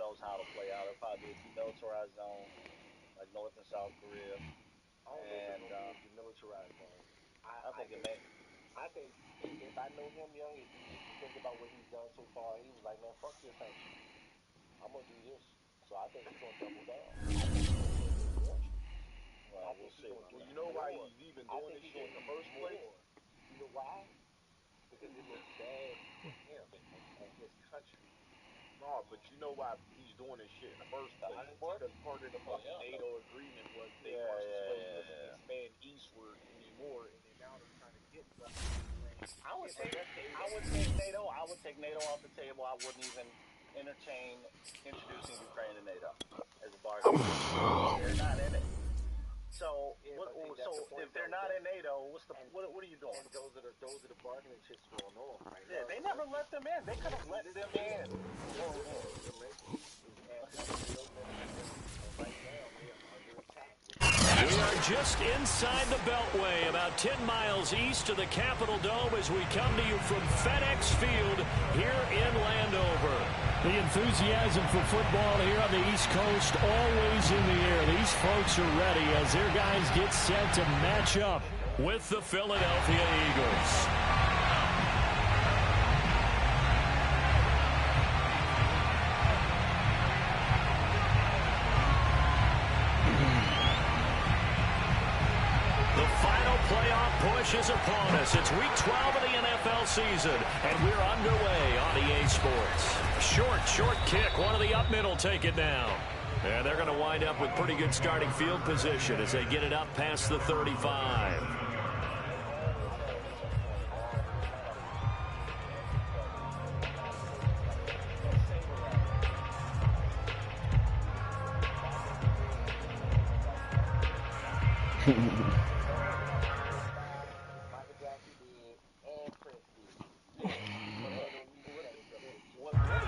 knows how to play out. It'll probably be a demilitarized zone, like North and South Korea. I don't know if it's going to be demilitarized zone. I think it may. I think if I know him, Young, if you think about what he's done so far, he was like, man, fuck your sanction. I'm going to do this. So I think he's going to double down. Well, we'll see. Well, you know why he's even doing this shit in the first place? You know why? Because it looks bad for him and his country. No, but you know why he's doing this shit in the first place? Because part of the fucking NATO agreement was they weren't supposed to expand eastward anymore, and then now they're trying to get left. I would take NATO. I would take NATO off the table. I wouldn't even entertain introducing Ukraine to NATO as a bargain. They're not in it. So, if they're not in NATO, what are you doing? And those are the bargaining chips going on right now. They never let them in. They could have let them in. We are just inside the Beltway, about 10 miles east of the Capitol Dome as we come to you from FedEx Field here in Landover. The enthusiasm for football here on the East Coast always in the air. These folks are ready as their guys get set to match up with the Philadelphia Eagles. Push is upon us. It's week 12 of the NFL season, and we're underway on EA Sports. Short kick. One of the up middle take it down. And they're going to wind up with pretty good starting field position as they get it up past the 35.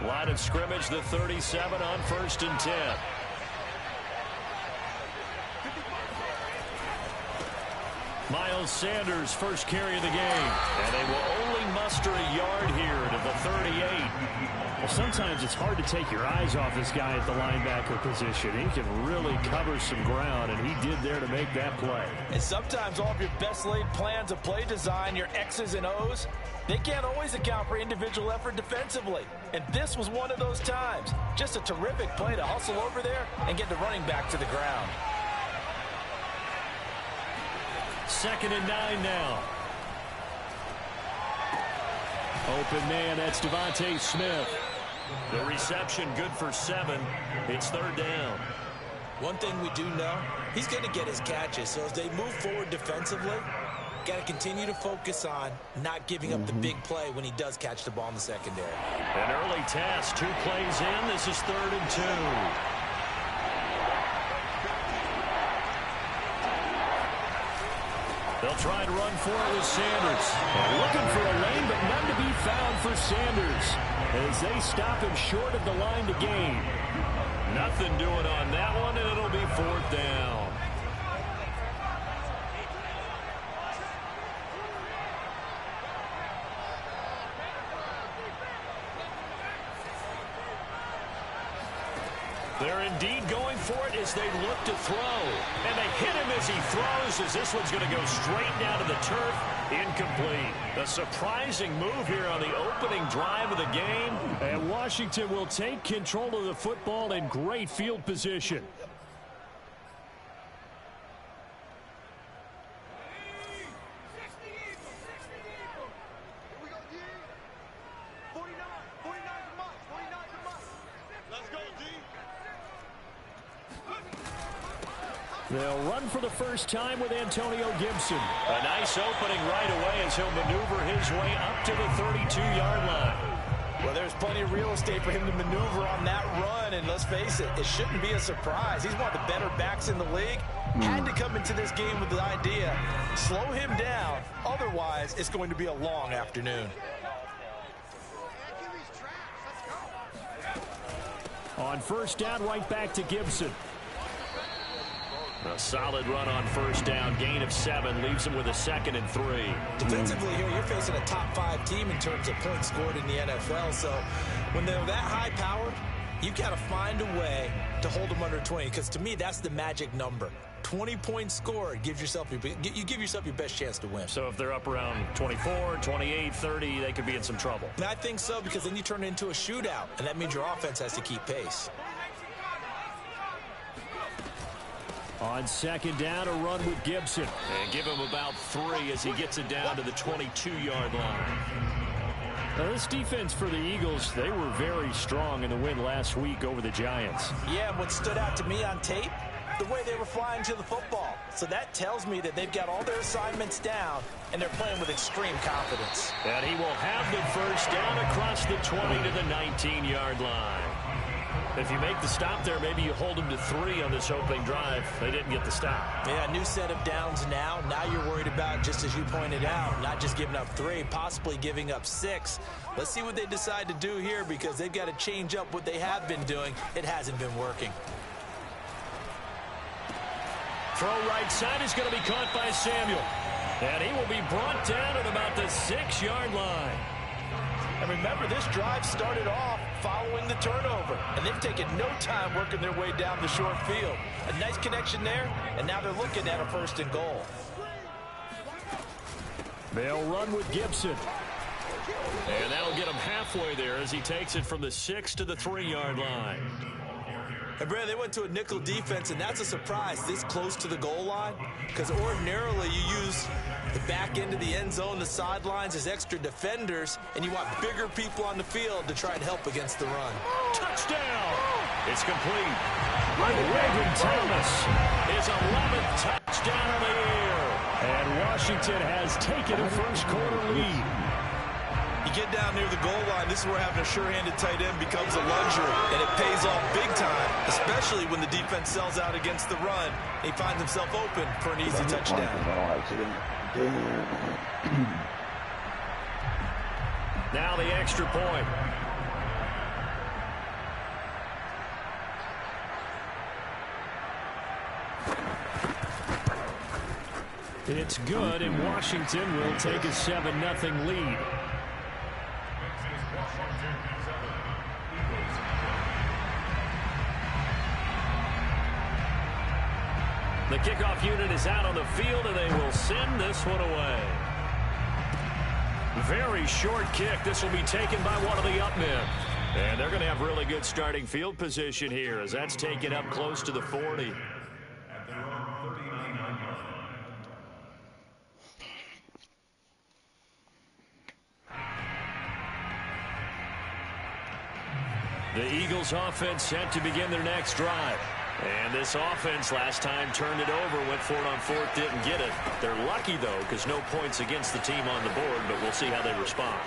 Line of scrimmage, the 37 on 1st and 10. Miles Sanders, first carry of the game. And they will only muster a yard here to the 38. Well, sometimes it's hard to take your eyes off this guy at the linebacker position. He can really cover some ground, and he did there to make that play. And sometimes all of your best laid plans of play design, your X's and O's, they can't always account for individual effort defensively. And this was one of those times. Just a terrific play to hustle over there and get the running back to the ground. 2nd and 9 now. Open man, that's Devontae Smith. The reception good for 7. It's 3rd down. One thing we do know, he's going to get his catches. So as they move forward defensively, got to continue to focus on not giving up the big play when he does catch the ball in the secondary. An early test, 2 plays in. This is 3rd and 2. They'll try and run for it with Sanders. And looking for a lane, but none to be found for Sanders as they stop him short of the line to gain. Nothing doing on that one, and it'll be 4th down. They're indeed going for it as they look to throw. And they hit him as he throws, as this one's going to go straight down to the turf. Incomplete. A surprising move here on the opening drive of the game. And Washington will take control of the football in great field position. They'll run for the first time with Antonio Gibson. A nice opening right away as he'll maneuver his way up to the 32-yard line. Well, there's plenty of real estate for him to maneuver on that run, and let's face it, it shouldn't be a surprise. He's one of the better backs in the league. Had to come into this game with the idea, slow him down, otherwise it's going to be a long afternoon. On 1st down, right back to Gibson. A solid run on 1st down, gain of 7, leaves him with a 2nd and 3. Defensively here, you're facing a top 5 team in terms of points scored in the NFL, so when they're that high-powered, You got to find a way to hold them under 20, because to me, that's the magic number. 20 points scored gives yourself you give yourself your best chance to win. So if they're up around 24, 28, 30, they could be in some trouble. And I think so, because then you turn it into a shootout, and that means your offense has to keep pace. On second down, a run with Gibson. And give him about 3 as he gets it down to the 22-yard line. Now, this defense for the Eagles, they were very strong in the win last week over the Giants. Yeah, what stood out to me on tape, the way they were flying to the football. So that tells me that they've got all their assignments down, and they're playing with extreme confidence. And he will have the first down across the 20 to the 19-yard line. If you make the stop there, maybe you hold them to 3 on this opening drive. They didn't get the stop. Yeah, new set of downs now. Now you're worried about, just as you pointed out, not just giving up 3, possibly giving up 6. Let's see what they decide to do here, because they've got to change up what they have been doing. It hasn't been working. Throw right side is going to be caught by Samuel. And he will be brought down at about the 6-yard line. And remember, this drive started off following the turnover, and they've taken no time working their way down the short field. A nice connection there, and now they're looking at a 1st and goal. They'll run with Gibson. And that'll get him halfway there as he takes it from the 6 to the 3-yard line. And, Brad, they went to a nickel defense, and that's a surprise this close to the goal line, because ordinarily you use the back end of the end zone, the sidelines as extra defenders, and you want bigger people on the field to try and help against the run. Touchdown! It's complete. Reagan Thomas, his 11th touchdown of the year. And Washington has taken a first-quarter lead. You get down near the goal line, this is where having a sure-handed tight end becomes a luxury, and it pays off big time, especially when the defense sells out against the run, and he finds himself open for an easy touchdown. Now the extra point. It's good, and Washington will take a 7-0 lead. The kickoff unit is out on the field, and they will send this one away. Very short kick. This will be taken by one of the up men. And they're going to have really good starting field position here as that's taken up close to the 40. The Eagles offense set to begin their next drive. And this offense last time turned it over, went for it on 4th, didn't get it. They're lucky, though, because no points against the team on the board, but we'll see how they respond.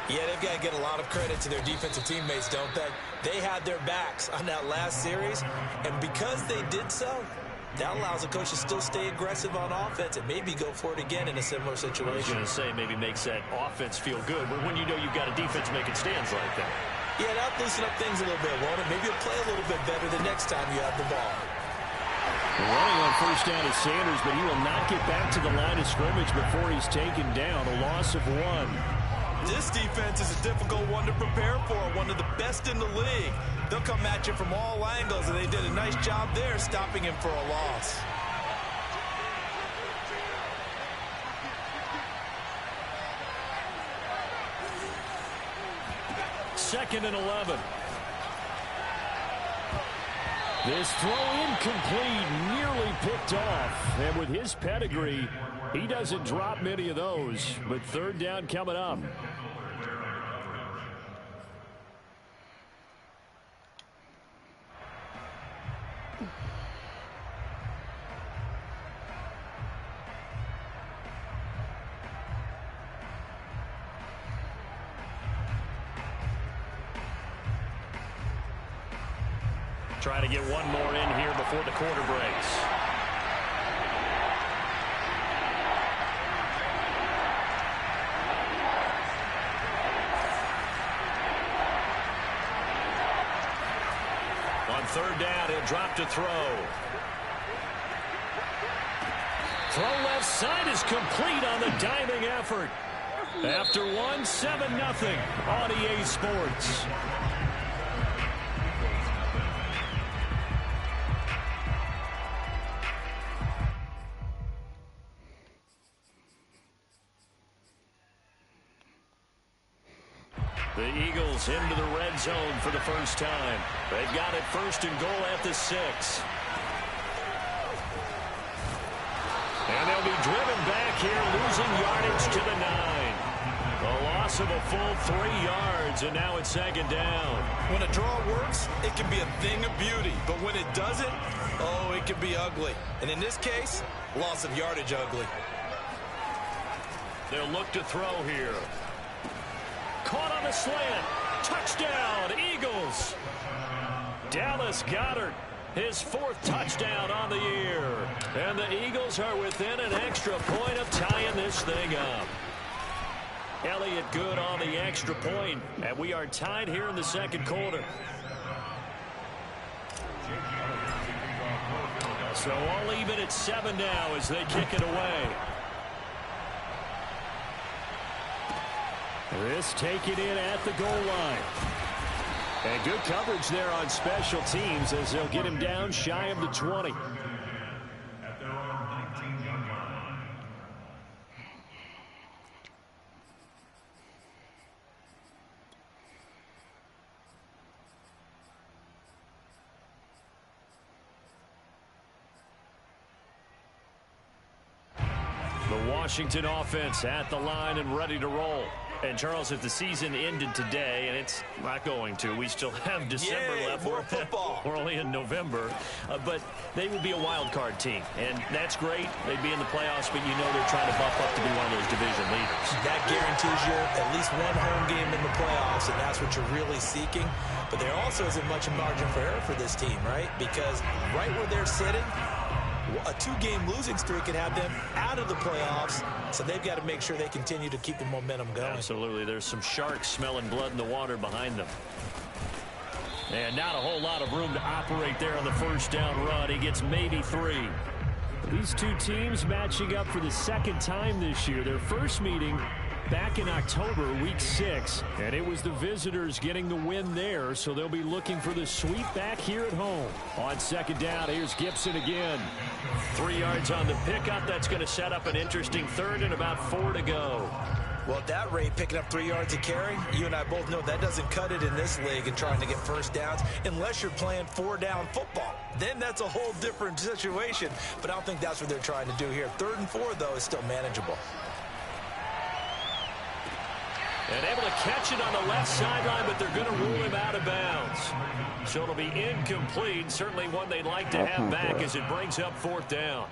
Yeah, they've got to get a lot of credit to their defensive teammates, don't they? They had their backs on that last series, and because they did so, that allows the coach to still stay aggressive on offense and maybe go for it again in a similar situation. I was going to say maybe makes that offense feel good, but when you know you've got a defense making stands like that. Yeah, that'll loosen up things a little bit, won't it? Maybe you'll play a little bit better the next time you have the ball. Running on first down is Sanders, but he will not get back to the line of scrimmage before he's taken down. A loss of 1. This defense is a difficult one to prepare for, one of the best in the league. They'll come at you from all angles, and they did a nice job there stopping him for a loss. Second and 11. This throw incomplete, nearly picked off. And with his pedigree, he doesn't drop many of those. But 3rd down coming up. Try to get one more in here before the quarter breaks. On 3rd down, he'll drop to throw. Throw left side is complete on the diving effort. After 1, 7-0 on EA Sports. The Eagles into the red zone for the first time. They've got it 1st and goal at the 6. And they'll be driven back here, losing yardage to the 9. A loss of a full 3 yards, and now it's 2nd down. When a draw works, it can be a thing of beauty. But when it doesn't, oh, it can be ugly. And in this case, loss of yardage ugly. They'll look to throw here. Caught on the slant. Touchdown, Eagles. Dallas Goedert, his 4th touchdown on the year. And the Eagles are within an extra point of tying this thing up. Elliott good on the extra point, and we are tied here in the 2nd quarter. So all even at 7 now as they kick it away. This taken in at the goal line. And good coverage there on special teams as they'll get him down shy of the 20. The Washington offense at the line and ready to roll. And, Charles, if the season ended today, and it's not going to, we still have December left. More football. We're only in November. But they would be a wild card team, and that's great. They'd be in the playoffs, but you know they're trying to bump up to be one of those division leaders. That guarantees you at least one home game in the playoffs, and that's what you're really seeking. But there also isn't much margin for error for this team, right? Because right where they're sitting, a 2-game losing streak could have them out of the playoffs, so they've got to make sure they continue to keep the momentum going. Absolutely. There's some sharks smelling blood in the water behind them. And not a whole lot of room to operate there on the 1st down run. He gets maybe 3. These two teams matching up for the 2nd time this year. Their first meeting back in October, week 6, and it was the visitors getting the win there, so they'll be looking for the sweep back here at home. On 2nd down, here's Gibson again. 3 yards on the pickup. That's going to set up an interesting 3rd and about 4 to go. Well, at that rate, picking up 3 yards a carry, you and I both know that doesn't cut it in this league and trying to get 1st downs unless you're playing 4-down football. Then that's a whole different situation, but I don't think that's what they're trying to do here. 3rd and 4, though, is still manageable. And able to catch it on the left sideline, but they're going to rule him out of bounds. So it'll be incomplete. Certainly one they'd like to have back as it brings up 4th down.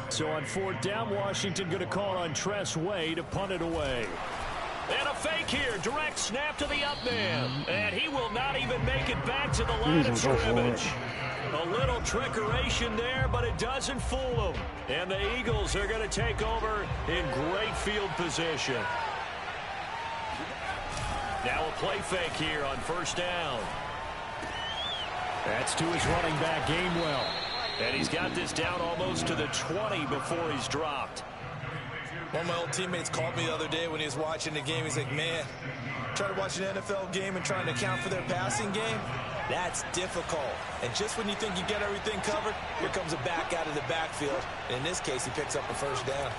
So on 4th down, Washington going to call on Tress Way to punt it away. And a fake here. Direct snap to the up man. And he will not even make it back to the line of scrimmage. A little trickeration there, but it doesn't fool them. And the Eagles are going to take over in great field position. Now a play fake here on 1st down. That's to his running back, Gainwell. And he's got this down almost to the 20 before he's dropped. One of my old teammates called me the other day when he was watching the game. He's like, man, trying to watch an NFL game and trying to account for their passing game, that's difficult. And just when you think you get everything covered, here comes a back out of the backfield. And in this case, he picks up a 1st down.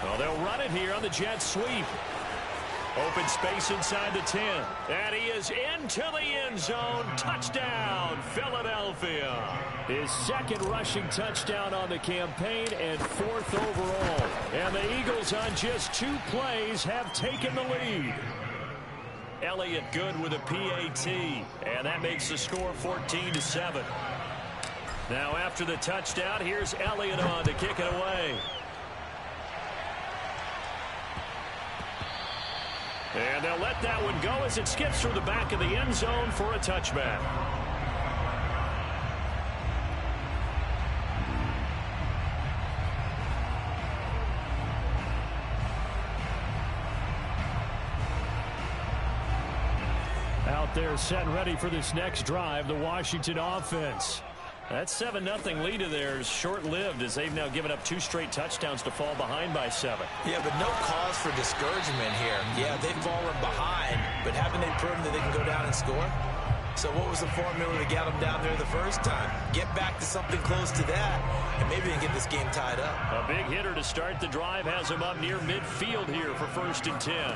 Well, they'll run it here on the jet sweep. Open space inside the 10. And he is into the end zone. Touchdown, Philadelphia. His 2nd rushing touchdown on the campaign and 4th overall. And the Eagles on just 2 plays have taken the lead. Elliott good with a PAT. And that makes the score 14-7. Now after the touchdown, here's Elliott on to kick it away. And they'll let that one go as it skips through the back of the end zone for a touchback. Out there are set and ready for this next drive, the Washington offense. That 7-0 lead of theirs short-lived as they've now given up 2 straight touchdowns to fall behind by 7. Yeah, but no cause for discouragement here. Yeah, they've fallen behind, but haven't they proven that they can go down and score? So what was the formula to get them down there the first time? Get back to something close to that, and maybe they can get this game tied up. A big hitter to start the drive has him up near midfield here for 1st and 10.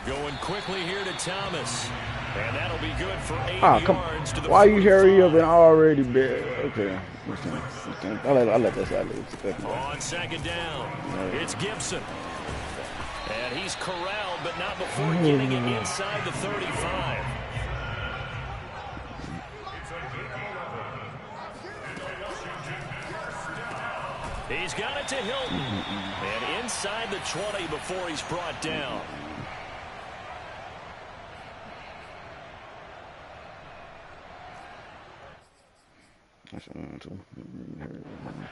Going quickly here to Thomas. And that'll be good for 8 yards to the 45. Why you hurry up and already bet? Okay. I let that slide. On 2nd down, it's Gibson. And he's corralled, but not before getting it inside the 35. He's got it to Hilton. And inside the 20 before he's brought down.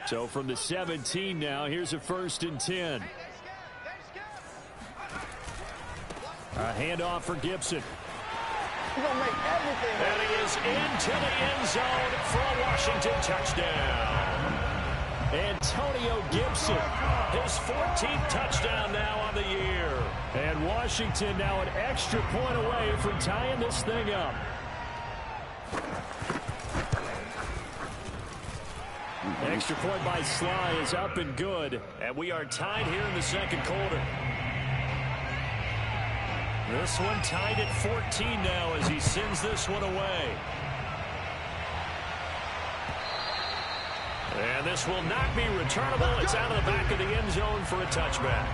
So from the 17 now, here's a 1st and 10. A handoff for Gibson. He's going to make everything. And he is into the end zone for a Washington touchdown. Antonio Gibson, his 14th touchdown now on the year. And Washington now an extra point away from tying this thing up. Extra point by Sly is up and good. And we are tied here in the 2nd quarter. This one tied at 14 now as he sends this one away. And this will not be returnable. It's out of the back of the end zone for a touchback.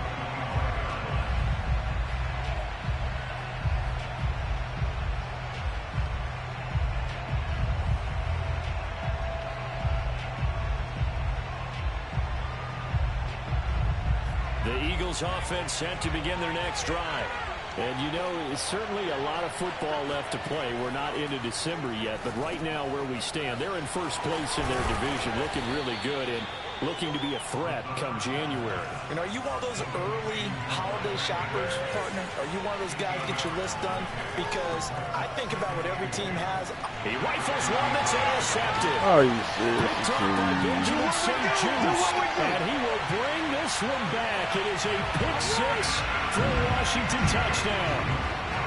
The Eagles offense set to begin their next drive. And, you know, it's certainly a lot of football left to play. We're not into December yet, but right now where we stand, they're in 1st place in their division, looking really good and looking to be a threat come January. And are you one of those early holiday shoppers, partner? Are you one of those guys get your list done? Because I think about what every team has. He rifles one that's intercepted. Oh, you serious? Picked off by Benjamin St. Juice, and he will bring this one back. It is a pick 6 for a Washington touchdown.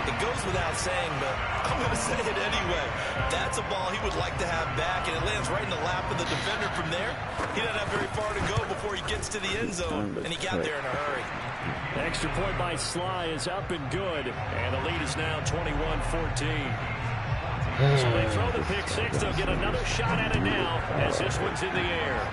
It goes without saying, but I'm going to say it anyway. That's a ball he would like to have back, and it lands right in the lap of the defender from there. He doesn't have very far to go before he gets to the end zone, and he got there in a hurry. Extra point by Sly is up and good, and the lead is now 21-14. So they throw the pick 6. They'll get another shot at it now as this one's in the air.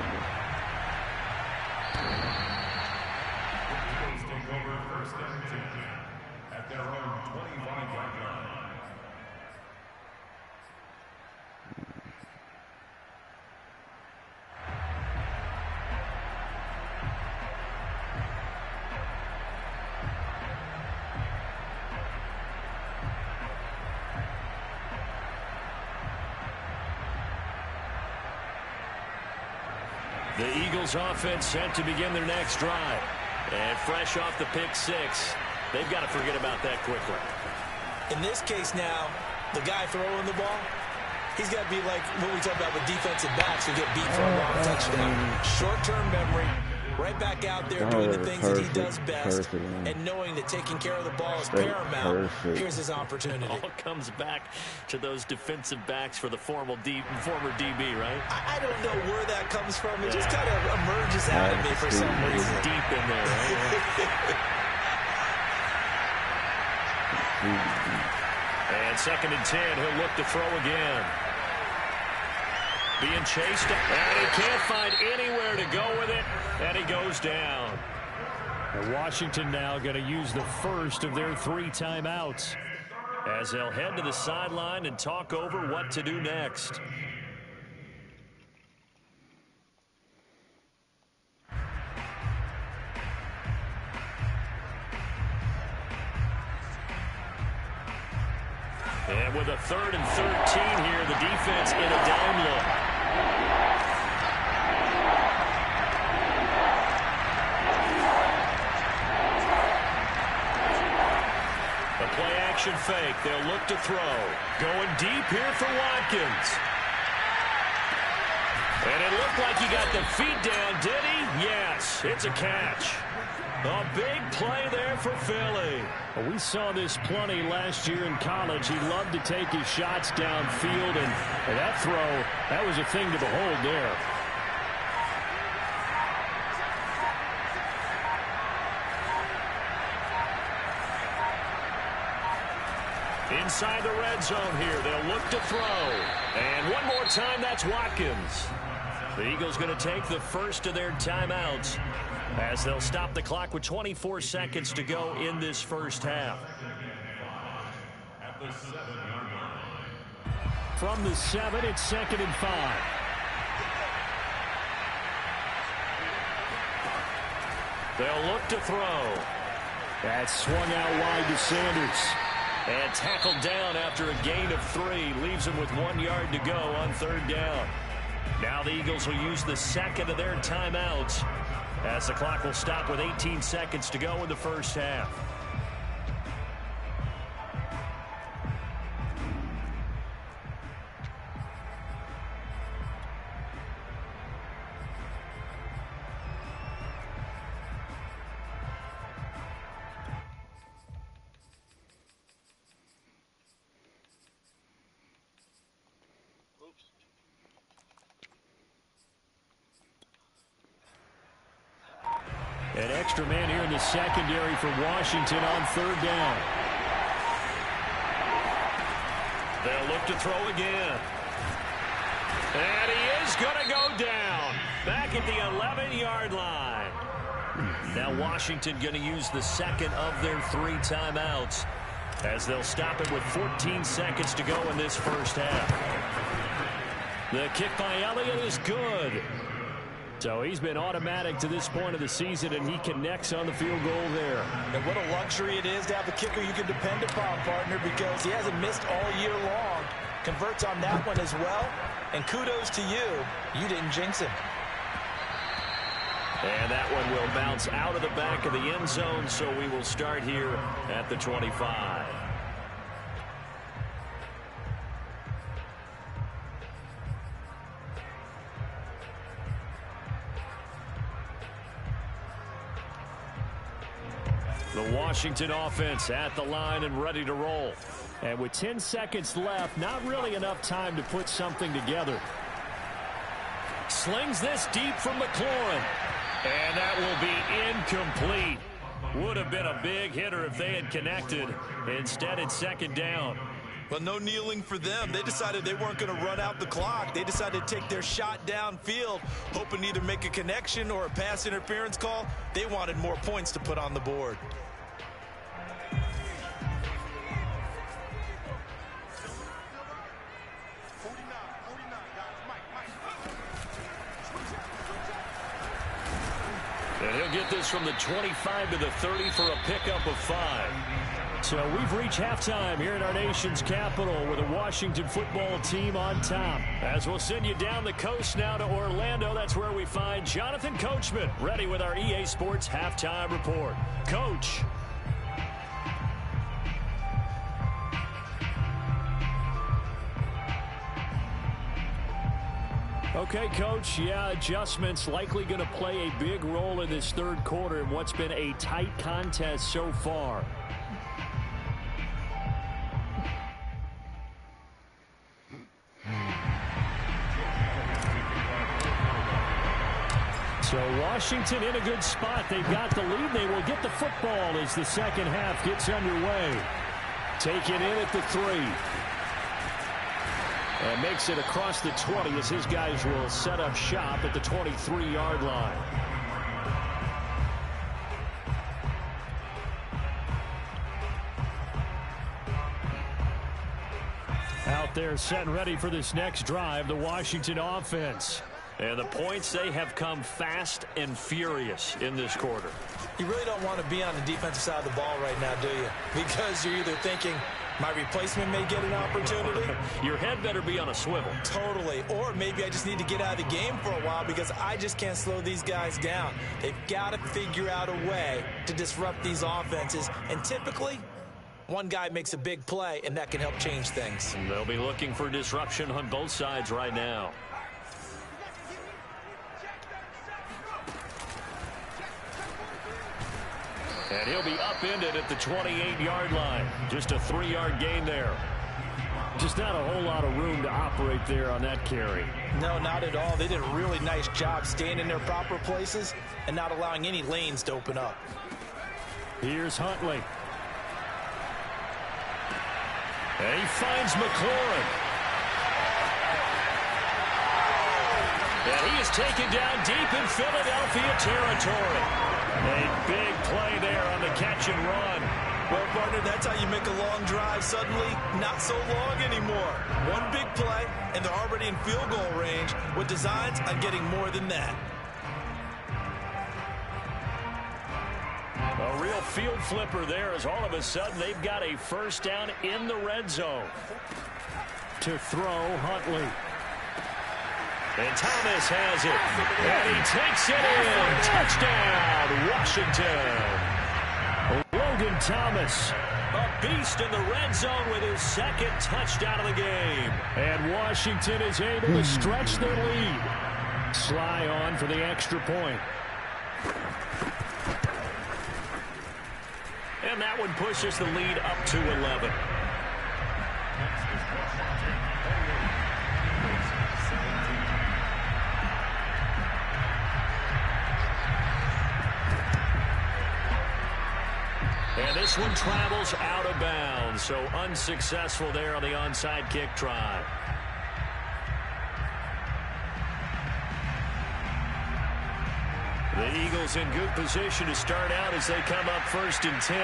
The Eagles offense set to begin their next drive. And fresh off the pick 6, they've got to forget about that quickly. In this case now, the guy throwing the ball, he's got to be like what we talk about with defensive backs who get beat for a long touchdown. Short-term memory, right back out there doing the things that he does best, and knowing that taking care of the ball is paramount. Here's his opportunity. All comes back to those defensive backs for the former DB, right? I don't know where that comes from. It just kind of emerges out of me for some reason. Deep in there, right? And 2nd and 10, he'll look to throw again. Being chased, and he can't find anywhere to go with it, and he goes down. And Washington now going to use the first of their 3 timeouts as they'll head to the sideline and talk over what to do next. And with a 3rd and 13 here, the defense in a down look. The play Play-action fake. They'll look to throw. Going deep here for Watkins. And it looked like he got the feet down, did he? Yes, it's a catch. A big play there for Philly. Well, we saw this plenty last year in college. He loved to take his shots downfield, and that throw, that was a thing to behold there. Inside the red zone here, they'll look to throw. And one more time, that's Watkins. The Eagles going to take the first of their timeouts as they'll stop the clock with 24 seconds to go in this first half. At the 7-yard line. From the 7, it's 2nd and 5. They'll look to throw. That swung out wide to Sanders. And tackled down after a gain of 3. Leaves him with 1 yard to go on 3rd down. Now the Eagles will use the second of their timeouts as the clock will stop with 18 seconds to go in the first half. An extra man here in the secondary for Washington on 3rd down. They'll look to throw again. And he is going to go down. Back at the 11-yard line. Now Washington going to use the second of their 3 timeouts as they'll stop it with 14 seconds to go in this first half. The kick by Elliott is good. So he's been automatic to this point of the season, and he connects on the field goal there. And what a luxury it is to have a kicker you can depend upon, partner, because he hasn't missed all year long. Converts on that one as well. And kudos to you. You didn't jinx him. And that one will bounce out of the back of the end zone, so we will start here at the 25. The Washington offense at the line and ready to roll. And with 10 seconds left, not really enough time to put something together. Slings this deep from McLaurin. And that will be incomplete. Would have been a big hitter if they had connected. Instead, it's 2nd down. Well, no kneeling for them. They decided they weren't going to run out the clock. They decided to take their shot downfield, hoping to either make a connection or a pass interference call. They wanted more points to put on the board. And he'll get this from the 25 to the 30 for a pickup of 5. So we've reached halftime here in our nation's capital with a Washington football team on top. As we'll send you down the coast now to Orlando, that's where we find Jonathan Coachman ready with our EA Sports Halftime Report. Coach. Okay, Coach, yeah, adjustments likely going to play a big role in this 3rd quarter in what's been a tight contest so far. So Washington in a good spot. They've got the lead. They will get the football as the second half gets underway. Take it in at the 3. And makes it across the 20 as his guys will set up shop at the 23-yard line. Out there set and ready for this next drive, the Washington offense. And the points, they have come fast and furious in this quarter. You really don't want to be on the defensive side of the ball right now, do you? Because you're either thinking, my replacement may get an opportunity. Your head better be on a swivel. Totally. Or maybe I just need to get out of the game for a while because I just can't slow these guys down. They've got to figure out a way to disrupt these offenses. And typically, One guy makes a big play, and that can help change things. And they'll be looking for disruption on both sides right now. And he'll be upended at the 28-yard line. Just a 3-yard gain there. Just not a whole lot of room to operate there on that carry. No, not at all. They did a really nice job staying in their proper places and not allowing any lanes to open up. Here's Huntley. And he finds McLaurin. And he is taken down deep in Philadelphia territory. A big play there on the catch and run. Well, partner, that's how you make a long drive suddenly not so long anymore. One big play, and they're already in field goal range with designs on getting more than that. A real field flipper there as all of a sudden they've got a first down in the red zone. To throw, Huntley. And Thomas has it. And he takes it in. Touchdown, Washington. Logan Thomas, a beast in the red zone with his second touchdown of the game. And Washington is able to stretch their lead. Sly on for the extra point. And that one pushes the lead up to 11. And this one travels out of bounds, so unsuccessful there on the onside kick try. The Eagles in good position to start out as they come up 1st and 10,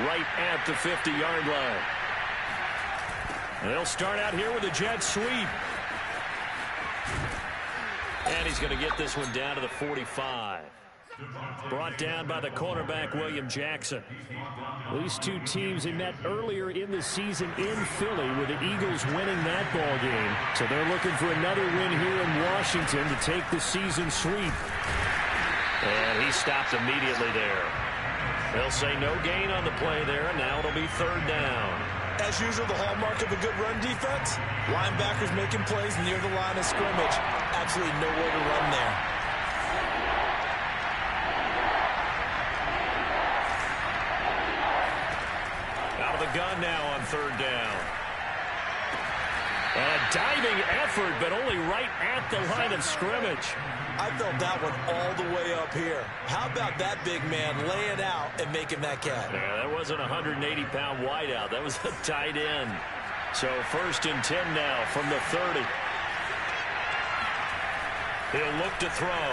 right at the 50-yard line. They'll start out here with a jet sweep. And he's going to get this one down to the 45. Brought down by the cornerback, William Jackson. These two teams they met earlier in the season in Philly with the Eagles winning that ball game. So they're looking for another win here in Washington to take the season sweep. And he stopped immediately there. They'll say no gain on the play there, and now it'll be 3rd down. As usual, the hallmark of a good run defense, linebackers making plays near the line of scrimmage. Absolutely nowhere to run there. Gun now on 3rd down. And a diving effort, but only right at the line of scrimmage. I felt that one all the way up here. How about that big man laying out and making that catch? Yeah, that wasn't a 180-pound wideout. That was a tight end. So 1st and 10 now from the 30. He'll look to throw.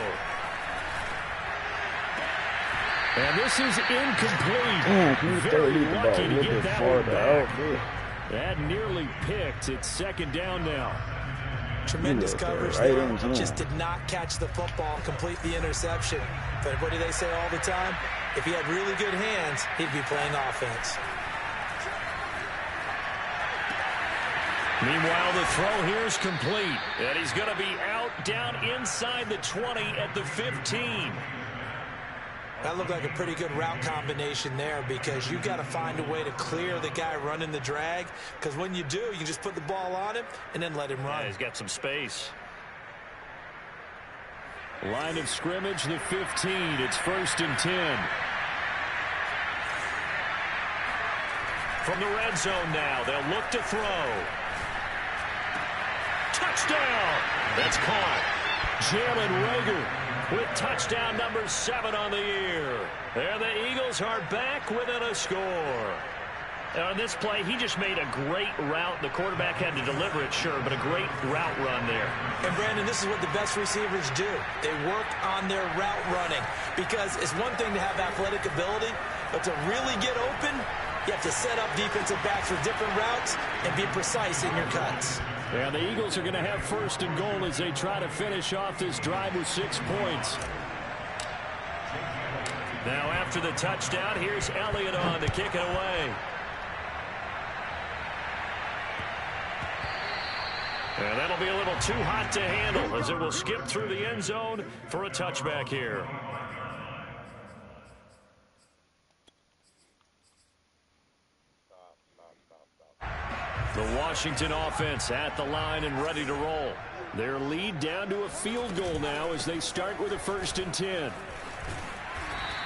And this is incomplete. Very lucky to get that one back. That nearly picked. It's 2nd down now. Tremendous coverage there. Just did not catch the football, complete the interception. But what do they say all the time? If he had really good hands, he'd be playing offense. Meanwhile, the throw here is complete. And he's going to be out down inside the 20 at the 15. That looked like a pretty good route combination there because you've got to find a way to clear the guy running the drag, because when you do, you can just put the ball on him and then let him run. Yeah, he's got some space. Line of scrimmage, the 15. It's 1st and 10. From the red zone now, they'll look to throw. Touchdown! That's caught. Jalen Reagor with touchdown number 7 on the year. And the Eagles are back within a score. On this play, he just made a great route. The quarterback had to deliver it, sure, but a great route run there. And, Brandon, this is what the best receivers do. They work on their route running, because it's one thing to have athletic ability, but to really get open, you have to set up defensive backs with different routes and be precise in your cuts. Yeah, the Eagles are going to have 1st and goal as they try to finish off this drive with 6 points. Now after the touchdown, here's Elliott on to kick it away. And that'll be a little too hot to handle as it will skip through the end zone for a touchback here. Washington offense at the line and ready to roll. Their lead down to a field goal now as they start with a 1st and 10.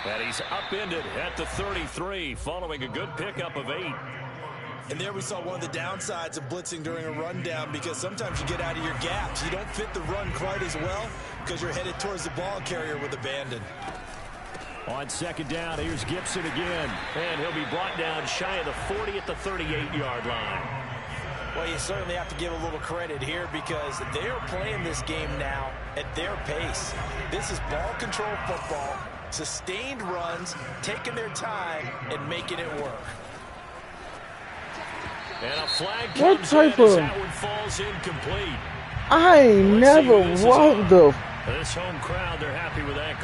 And he's upended at the 33 following a good pickup of 8. And there we saw one of the downsides of blitzing during a rundown, because sometimes you get out of your gaps. You don't fit the run quite as well because you're headed towards the ball carrier with abandon. On 2nd down, here's Gibson again. And he'll be brought down shy of the 40 at the 38-yard line. Well, you certainly have to give a little credit here because they are playing this game now at their pace. This is ball control football, sustained runs, taking their time, and making it work. And a flag What comes type in as of... that one falls incomplete. I ain't never walked the... This home crowd, they're happy with that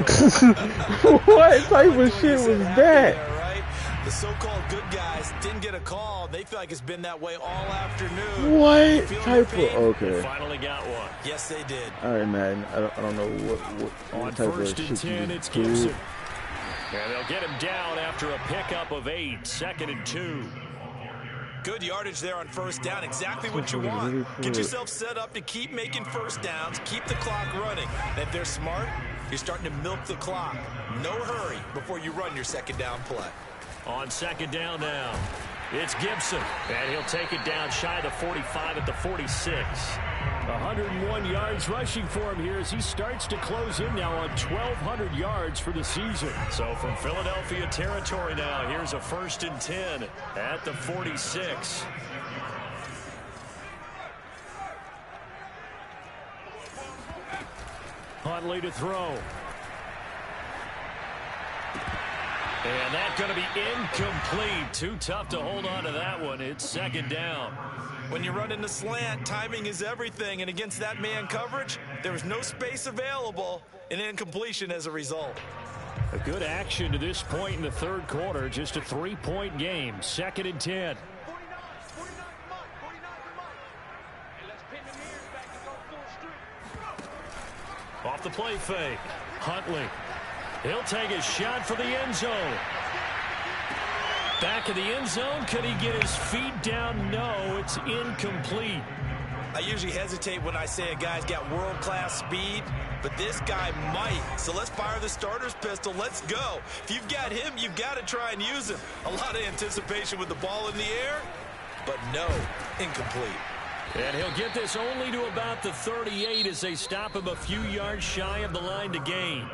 call. What type of shit was that? There, right? The so-called good guys didn't get a call. They feel like it's been that way all afternoon. What type of... Okay. They finally got one. Yes, they did. All right, man. I don't know what type of 1st and shit 10, you it's just did. Gibson. And they'll get him down after a pickup of 8. 2nd and 2. Good yardage there on 1st down. Exactly what you want. Get yourself set up to keep making 1st downs. Keep the clock running. And if they're smart, you're starting to milk the clock. No hurry before you run your 2nd down play. On 2nd down now, it's Gibson. And he'll take it down shy of the 45 at the 46. 101 yards rushing for him here as he starts to close in now on 1,200 yards for the season. So from Philadelphia territory now, here's a 1st and 10 at the 46. Huntley to throw. And that's going to be incomplete. Too tough to hold on to that one. It's 2nd down. When you run in the slant, timing is everything. And against that man coverage, there was no space available, and incompletion as a result. A good action to this point in the 3rd quarter. Just a 3-point game. 2nd and 10. Off the play fake. Huntley. He'll take a shot for the end zone. Back of the end zone. Could he get his feet down? No, it's incomplete. I usually hesitate when I say a guy's got world-class speed, but this guy might. So let's fire the starter's pistol. Let's go. If you've got him, you've got to try and use him. A lot of anticipation with the ball in the air, but no, incomplete. And he'll get this only to about the 38 as they stop him a few yards shy of the line to gain.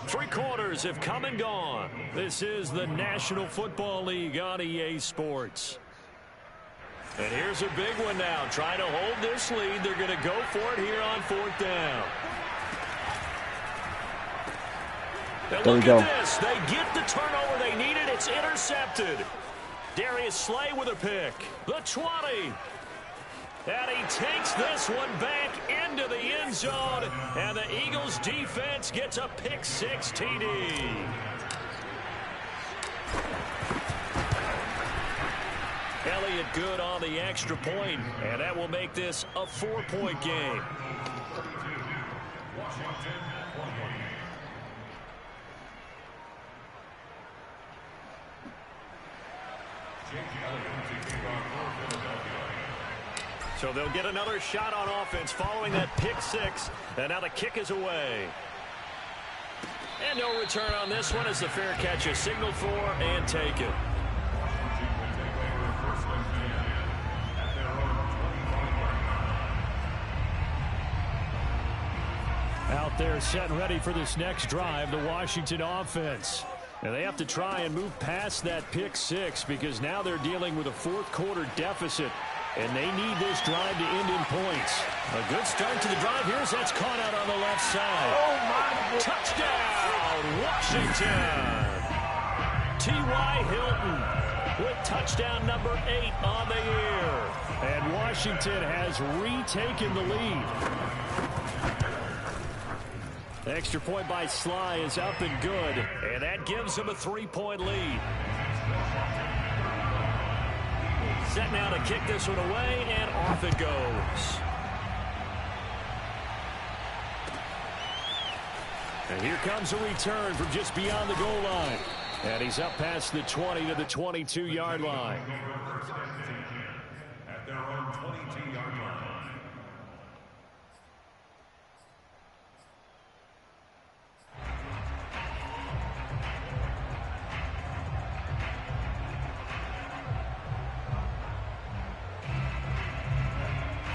3 quarters have come and gone. This is the National Football League on EA Sports. And here's a big one now. Trying to hold this lead. They're going to go for it here on 4th down. And look at this. They get the turnover they needed. It's intercepted. Darius Slay with a pick. The 20. And he takes this one back into the end zone. And the Eagles defense gets a pick-6 TD. Elliott good on the extra point, and that will make this a 4-point game. So they'll get another shot on offense following that pick-6, and now the kick is away. And no return on this one as the fair catch is signaled for and taken. Out there set and ready for this next drive, the Washington offense. And they have to try and move past that pick-6 because now they're dealing with a 4th quarter deficit. And they need this drive to end in points. A good start to the drive. Here's that's caught out on the left side. Oh, my. Touchdown, Washington. T.Y. Hilton with touchdown number 8 on the year. And Washington has retaken the lead. The extra point by Sly is up and good. And that gives them a 3-point lead. Set now to kick this one away, and off it goes. And here comes a return from just beyond the goal line. And he's up past the 20 to the 22-yard line. At their own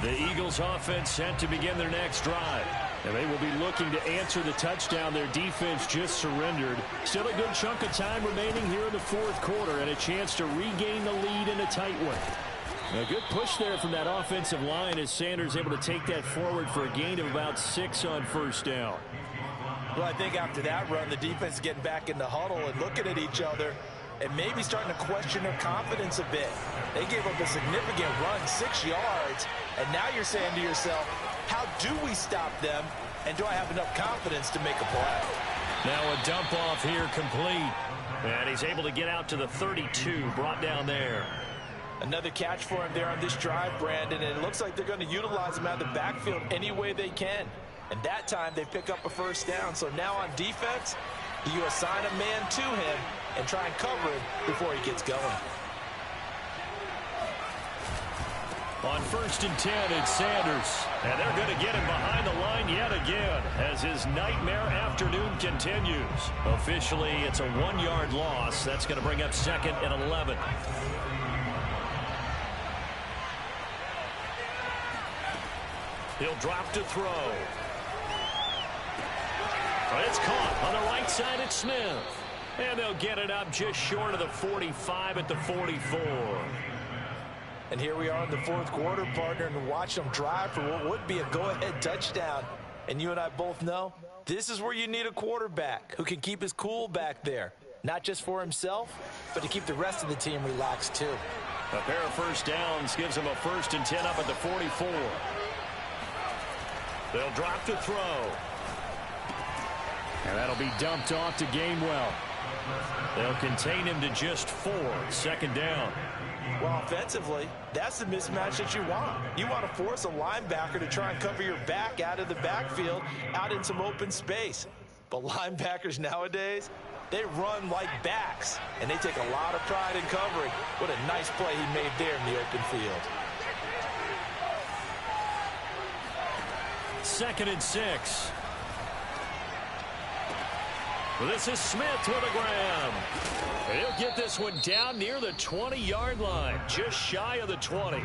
The Eagles offense set to begin their next drive. And they will be looking to answer the touchdown their defense just surrendered. Still a good chunk of time remaining here in the fourth quarter and a chance to regain the lead in a tight one. A good push there from that offensive line as Sanders able to take that forward for a gain of about 6 on first down. Well, I think after that run, the defense is getting back in the huddle and looking at each other and maybe starting to question their confidence a bit. They gave up a significant run, 6 yards, and now you're saying to yourself, how do we stop them, and do I have enough confidence to make a play? Now a dump off here complete, and he's able to get out to the 32, brought down there. Another catch for him there on this drive, Brandon, and it looks like they're going to utilize him out of the backfield any way they can. And that time they pick up a first down. So now on defense, you assign a man to him and try and cover him before he gets going. On 1st and 10, it's Sanders. And they're going to get him behind the line yet again as his nightmare afternoon continues. Officially, it's a 1-yard loss. That's going to bring up 2nd and 11. He'll drop to throw. But it's caught on the right side at Smith. And they'll get it up just short of the 45 at the 44. And here we are in the fourth quarter, partner, and watch them drive for what would be a go-ahead touchdown. And you and I both know this is where you need a quarterback who can keep his cool back there. Not just for himself, but to keep the rest of the team relaxed too. A pair of first downs gives them a 1st and 10 up at the 44. They'll drop to throw. And that'll be dumped off to Gainwell. They'll contain him to just 4. 2nd down. Well, offensively, that's the mismatch that you want. You want to force a linebacker to try and cover your back out of the backfield, out in some open space. But linebackers nowadays, they run like backs, and they take a lot of pride in covering. What a nice play he made there in the open field. 2nd and 6. This is Smith with a grab. He'll get this one down near the 20-yard line, just shy of the 20.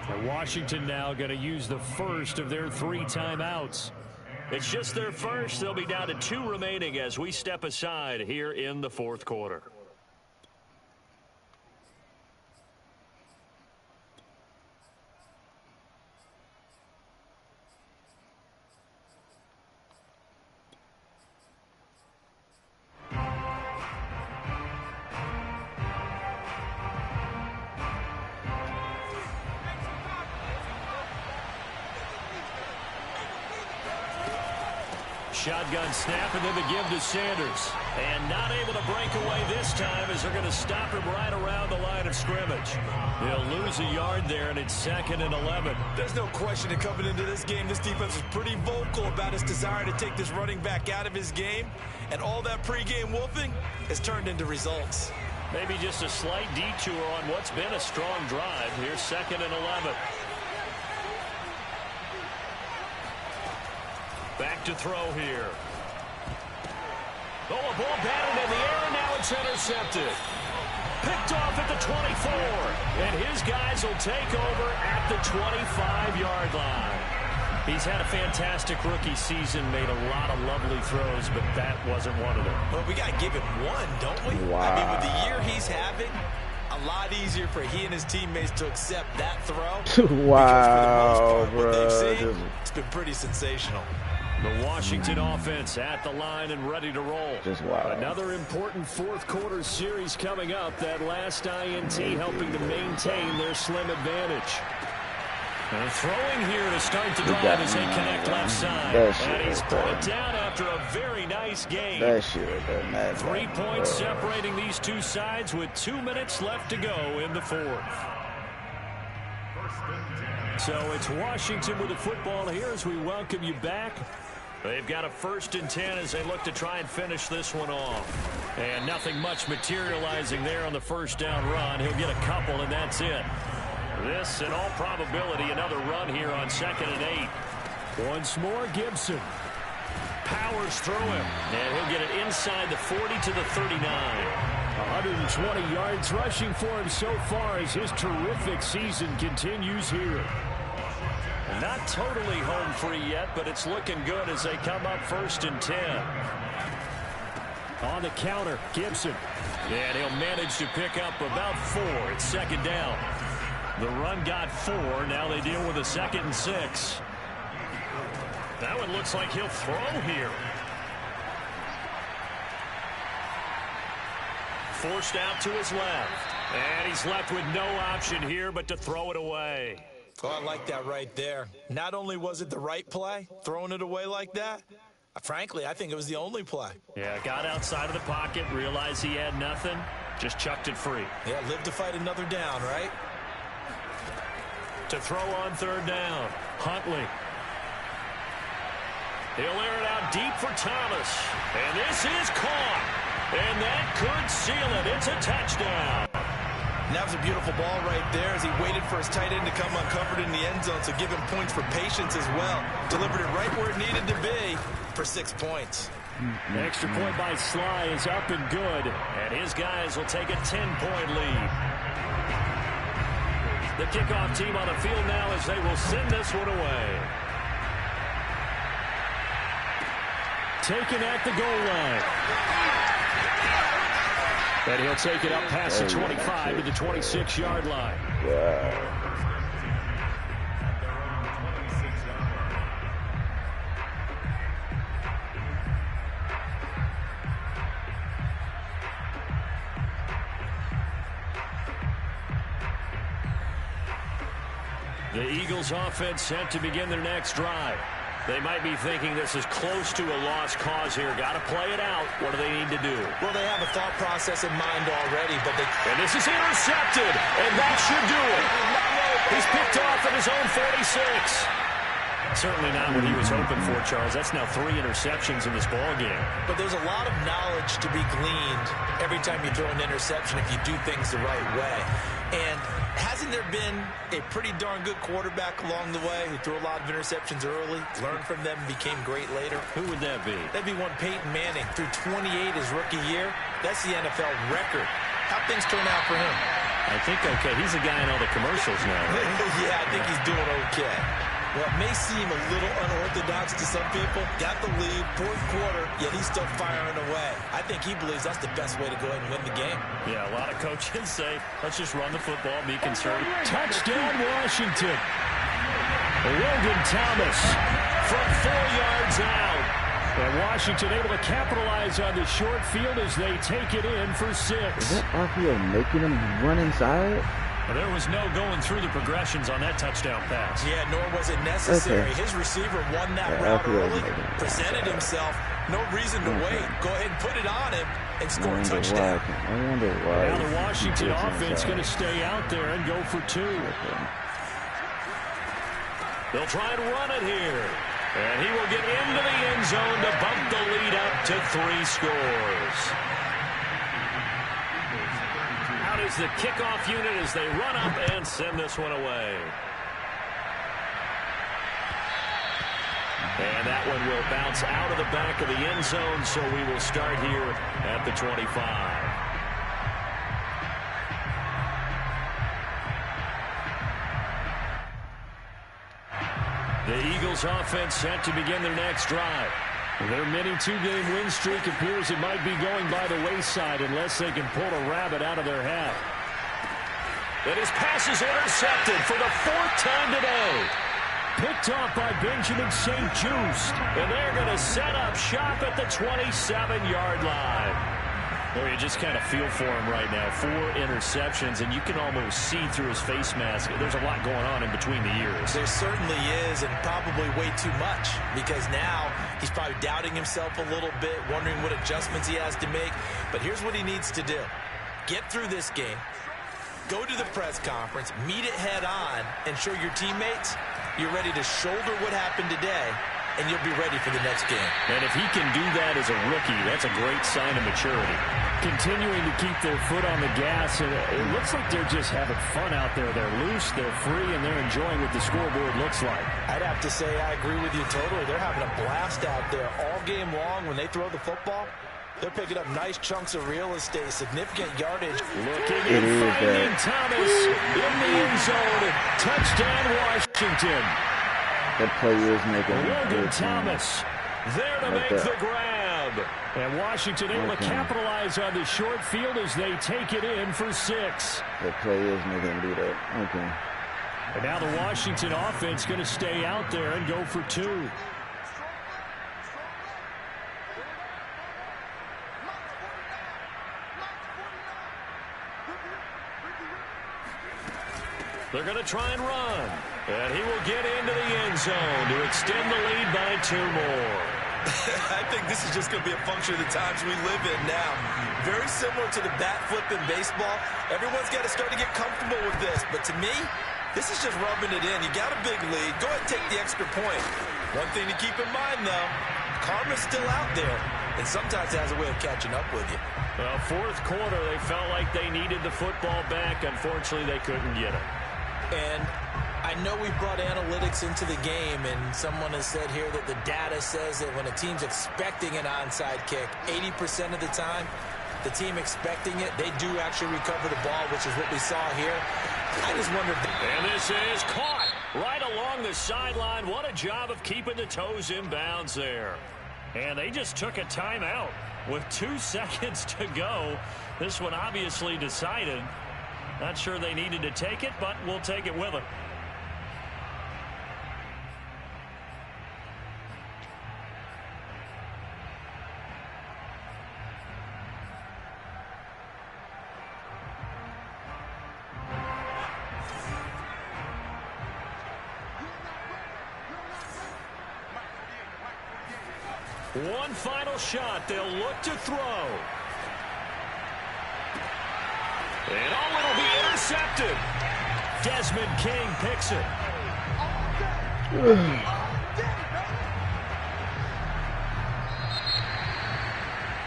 And Washington now going to use the first of their 3 timeouts. It's just their first. They'll be down to 2 remaining as we step aside here in the fourth quarter. Shotgun snap, and then the give to Sanders. And not able to break away this time as they're going to stop him right around the line of scrimmage. They'll lose a yard there, and it's 2nd and 11. There's no question that coming into this game, this defense was pretty vocal about its desire to take this running back out of his game. And all that pregame wolfing has turned into results. Maybe just a slight detour on what's been a strong drive. Here's 2nd and 11. Back to throw here. Oh, a ball batted in the air, and now it's intercepted. Picked off at the 24, and his guys will take over at the 25-yard line. He's had a fantastic rookie season, made a lot of lovely throws, but that wasn't one of them. Well, we got to give it one, don't we? Wow. I mean, with the year he's having, a lot easier for he and his teammates to accept that throw. Wow, because for the most part, what they've bro. seen, it's been pretty sensational. The Washington offense at the line and ready to roll. Just wow. Another important fourth quarter series coming up. That last INT helping to maintain their slim advantage. And throwing here to start the drive as they connect left side. And he's brought down after a very nice game. That shit right there, 3 points separating these two sides with 2 minutes left to go in the fourth. So it's Washington with the football here as we welcome you back. They've got a 1st and 10 as they look to try and finish this one off. And nothing much materializing there on the first down run. He'll get a couple, and that's it. This, in all probability, another run here on 2nd and 8. Once more, Gibson powers through him. And he'll get it inside the 40 to the 39. 120 yards rushing for him so far as his terrific season continues here. Not totally home free yet, but it's looking good as they come up 1st and 10. On the counter, Gibson. And he'll manage to pick up about 4. It's 2nd down. The run got 4. Now they deal with a 2nd and 6. That one looks like he'll throw here. Forced out to his left. And he's left with no option here but to throw it away. Oh, I like that right there. Not only was it the right play, throwing it away like that, frankly, I think it was the only play. Yeah, got outside of the pocket, realized he had nothing, just chucked it free. Yeah, live to fight another down, right? To throw on 3rd down, Huntley. He'll air it out deep for Thomas. And this is caught. And that could seal it. It's a touchdown. And that was a beautiful ball right there as he waited for his tight end to come uncovered in the end zone, so give him points for patience as well. Delivered it right where it needed to be for 6 points. The extra point by Sly is up and good, and his guys will take a 10-point lead. The kickoff team on the field now as they will send this one away. Taken at the goal line. And he'll take it up past the 25 to the 26-yard line. The Eagles offense set to begin their next drive. They might be thinking this is close to a lost cause here. Got to play it out. What do they need to do? Well, they have a thought process in mind already, but they... And this is intercepted, and that should do it. He's picked off at his own 46. Certainly not what he was hoping for, Charles. That's now 3 interceptions in this ball game. But there's a lot of knowledge to be gleaned every time you throw an interception if you do things the right way. And hasn't there been a pretty darn good quarterback along the way who threw a lot of interceptions early, learned from them, and became great later? Who would that be? That'd be one Peyton Manning. Threw 28 his rookie year. That's the NFL record. How'd things turn out for him? I think okay. He's a guy in all the commercials now. Right? Yeah, I think he's doing okay. Well, it may seem a little unorthodox to some people. Got the lead, 4th quarter, yet he's still firing away. I think he believes that's the best way to go ahead and win the game. Yeah, a lot of coaches say, let's just run the football, be conservative. Touchdown, Washington. Logan Thomas from 4 yards out. And Washington able to capitalize on the short field as they take it in for 6. Is that RPO making him run inside? There was no going through the progressions on that touchdown pass. Yeah, nor was it necessary. Okay. His receiver won that route early, presented himself. No reason to wait. Go ahead and put it on him and score a touchdown. I wonder why. Now the Washington offense going to stay out there and go for 2. Okay. They'll try and run it here. And he will get into the end zone to bump the lead up to 3 scores. Out is the kickoff unit as they run up and send this one away. And that one will bounce out of the back of the end zone, so we will start here at the 25. The Eagles offense set to begin their next drive. Their mini 2-game win streak appears it might be going by the wayside unless they can pull a rabbit out of their hat. And his pass is intercepted for the 4th time today. Picked off by Benjamin St. Just. And they're going to set up shop at the 27-yard line. Well, you just kind of feel for him right now. 4 interceptions, and you can almost see through his face mask. There's a lot going on in between the ears. There certainly is, and probably way too much, because now he's probably doubting himself a little bit, wondering what adjustments he has to make. But here's what he needs to do. Get through this game, go to the press conference, meet it head on, and show your teammates you're ready to shoulder what happened today, and you'll be ready for the next game. And if he can do that as a rookie, that's a great sign of maturity. Continuing to keep their foot on the gas, and it looks like they're just having fun out there. They're loose, they're free, and they're enjoying what the scoreboard looks like. I'd have to say I agree with you totally. They're having a blast out there all game long when they throw the football. They're picking up nice chunks of real estate, significant yardage. Looking and finding Thomas in the end zone. Touchdown, Washington. That play is making Logan Thomas there to make the grab. And Washington able to capitalize on the short field as they take it in for 6. That play is making him do that. Okay. And now the Washington offense going to stay out there and go for 2. They're going to try and run. And he will get into the end zone to extend the lead by 2 more. I think this is just going to be a function of the times we live in now. Very similar to the bat flip in baseball. Everyone's got to start to get comfortable with this. But to me, this is just rubbing it in. You got a big lead. Go ahead and take the extra point. One thing to keep in mind, though, karma's still out there. And sometimes it has a way of catching up with you. Well, fourth quarter, they felt like they needed the football back. Unfortunately, they couldn't get it. And I know we brought analytics into the game, and someone has said here that the data says that when a team's expecting an onside kick, 80% of the time, the team expecting it, they do actually recover the ball, which is what we saw here. I just wonder. And this is caught right along the sideline. What a job of keeping the toes in bounds there. And they just took a timeout with 2 seconds to go. This one obviously decided. Not sure they needed to take it, but we'll take it with them. One final shot. They'll look to throw. And it'll be intercepted. Desmond King picks it.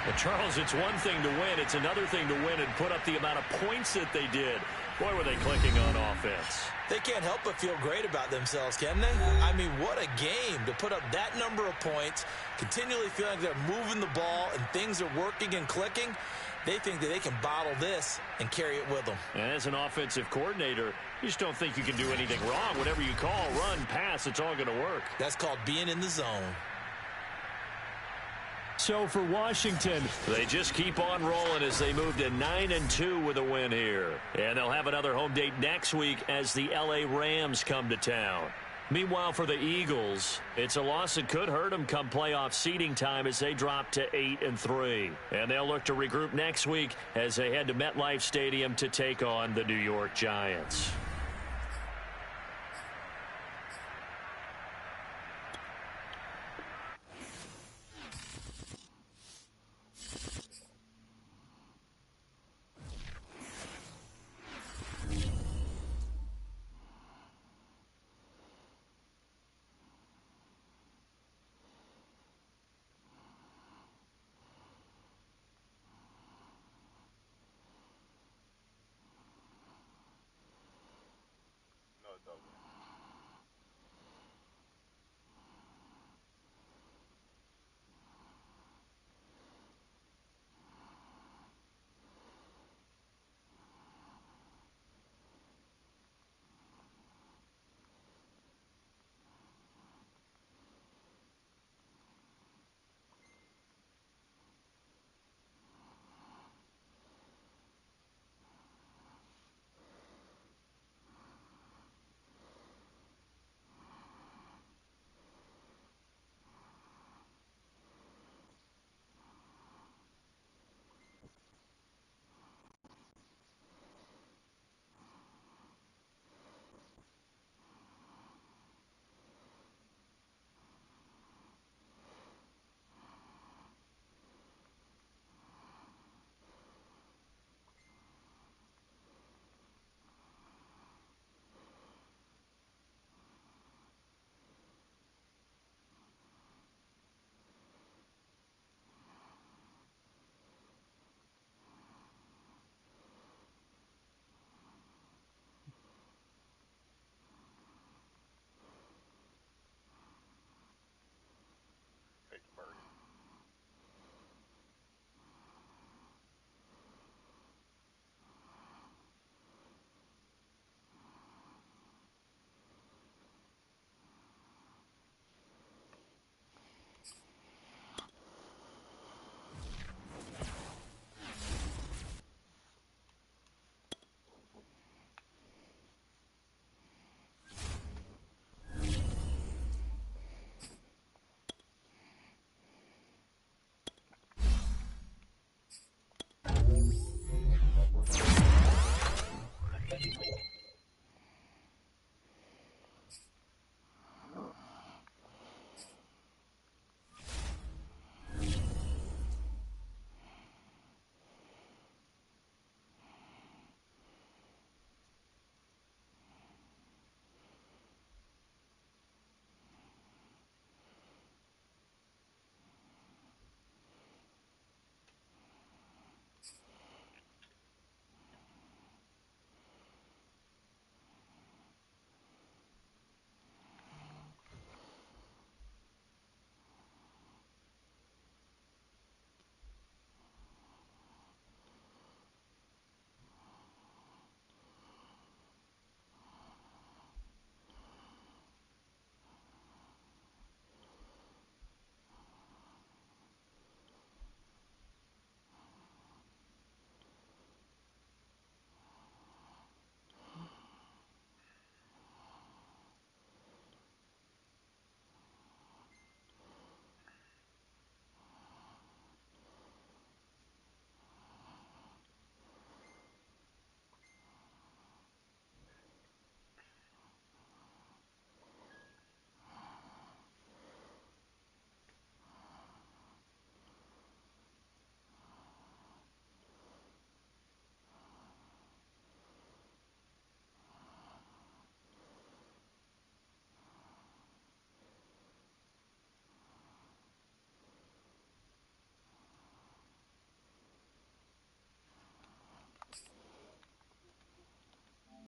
Well, Charles, it's one thing to win. It's another thing to win and put up the amount of points that they did. Boy, were they clicking on offense. They can't help but feel great about themselves, can they? I mean, what a game to put up that number of points, continually feeling like they're moving the ball and things are working and clicking. They think that they can bottle this and carry it with them. And as an offensive coordinator, you just don't think you can do anything wrong. Whatever you call, run, pass, it's all going to work. That's called being in the zone. So for Washington, they just keep on rolling as they move to 9-2 with a win here. And they'll have another home date next week as the LA Rams come to town. Meanwhile, for the Eagles, it's a loss that could hurt them come playoff seeding time as they drop to 8-3. And they'll look to regroup next week as they head to MetLife Stadium to take on the New York Giants.